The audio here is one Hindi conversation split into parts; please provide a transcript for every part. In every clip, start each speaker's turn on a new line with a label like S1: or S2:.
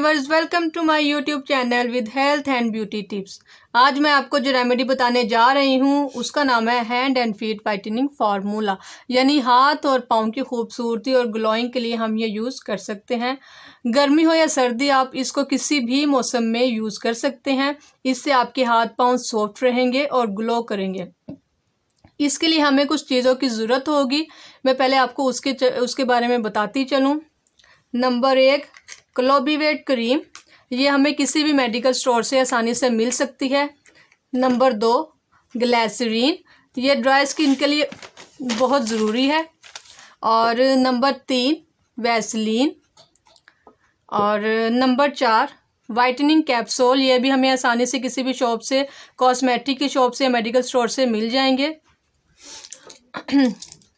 S1: Viewers, welcome to my YouTube channel with health and beauty tips. आज मैं आपको जो रेमेडी बताने जा रही हूँ उसका नाम है hand and feet whitening formula. यानी हाथ और पाँव की खूबसूरती और ग्लोइंग के लिए हम ये यूज़ कर सकते हैं। गर्मी हो या सर्दी, आप इसको किसी भी मौसम में यूज़ कर सकते हैं। इससे आपके हाथ पाँव सॉफ्ट रहेंगे और ग्लो करेंगे। इसके लिए हमें कुछ चीज़ों की ज़रूरत होगी। मैं पहले आपको उसके बारे में बताती चलूँ। Number 1, क्लोबीवेट cream. ये हमें किसी भी मेडिकल स्टोर से आसानी से मिल सकती है। Number 2, glycerine. ये ड्राई स्किन के लिए बहुत ज़रूरी है। और नंबर 3, वैसलीन। और नंबर 4, वाइटनिंग कैप्सूल। ये भी हमें आसानी से किसी भी शॉप से, कॉस्मेटिक की शॉप से, मेडिकल स्टोर से मिल जाएंगे।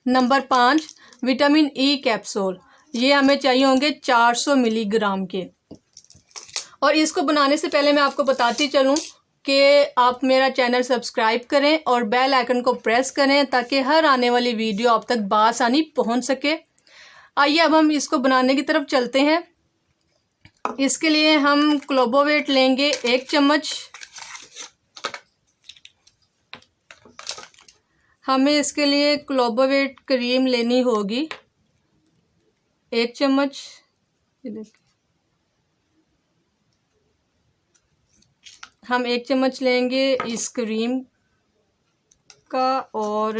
S1: Number 5, vitamin E capsule. ये हमें चाहिए होंगे 400 मिलीग्राम के। और इसको बनाने से पहले मैं आपको बताती चलूँ कि आप मेरा चैनल सब्सक्राइब करें और बेल आइकन को प्रेस करें ताकि हर आने वाली वीडियो आप तक बआसानी पहुंच सके। आइए अब हम इसको बनाने की तरफ चलते हैं। इसके लिए हम क्लोबोवेट लेंगे 1 चम्मच। हमें इसके लिए क्लोबोवेट क्रीम लेनी होगी 1 चम्मच। हम 1 चम्मच लेंगे इस क्रीम का और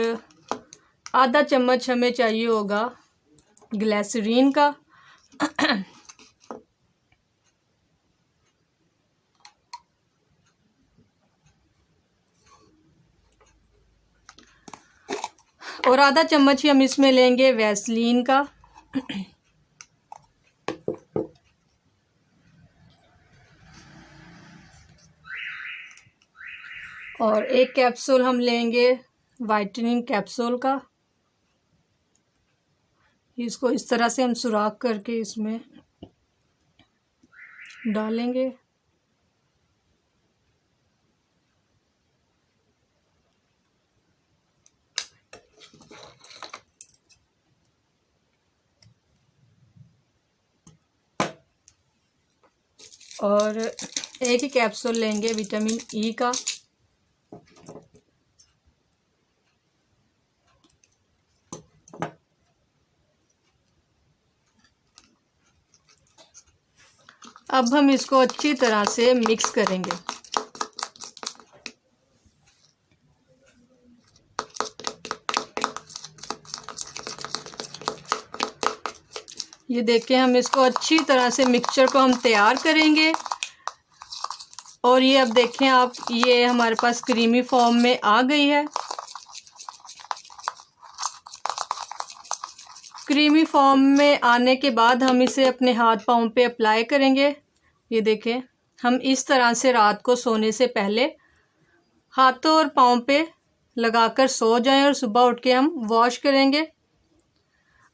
S1: आधा चम्मच हमें चाहिए होगा ग्लिसरीन का। और आधा चम्मच ही हम इसमें लेंगे वैसलीन का। और 1 कैप्सूल हम लेंगे वाइटनिंग कैप्सूल का। इसको इस तरह से हम सुराख करके इसमें डालेंगे। और 1 ही कैप्सूल लेंगे विटामिन ई का। अब हम इसको अच्छी तरह से मिक्स करेंगे। ये देखिए, हम इसको अच्छी तरह से मिक्सचर को हम तैयार करेंगे। और ये अब देखें आप, ये हमारे पास क्रीमी फॉर्म में आ गई है। क्रीमी फॉर्म में आने के बाद हम इसे अपने हाथ पाँव पे अप्लाई करेंगे। ये देखें, हम इस तरह से रात को सोने से पहले हाथों और पाँव पे लगाकर सो जाएं और सुबह उठ के हम वॉश करेंगे।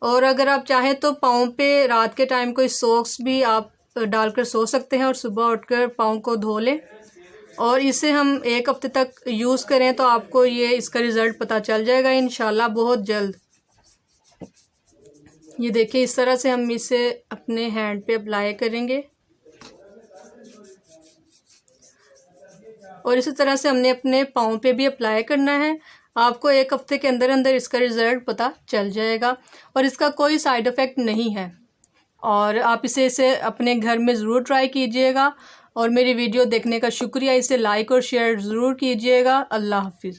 S1: और अगर आप चाहें तो पाँव पे रात के टाइम कोई सॉक्स भी आप डालकर सो सकते हैं और सुबह उठकर पाँव को धो लें। और इसे हम 1 हफ्ते तक यूज़ करें तो आपको ये इसका रिज़ल्ट पता चल जाएगा इंशाल्लाह बहुत जल्द। ये देखिए, इस तरह से हम इसे अपने हैंड पे अप्लाई करेंगे और इसी तरह से हमने अपने पाँव पे भी अप्लाई करना है। आपको 1 हफ्ते के अंदर अंदर इसका रिज़ल्ट पता चल जाएगा और इसका कोई साइड इफ़ेक्ट नहीं है। और आप इसे अपने घर में ज़रूर ट्राई कीजिएगा। और मेरी वीडियो देखने का शुक्रिया। इसे लाइक और शेयर ज़रूर कीजिएगा। अल्लाह हाफिज़।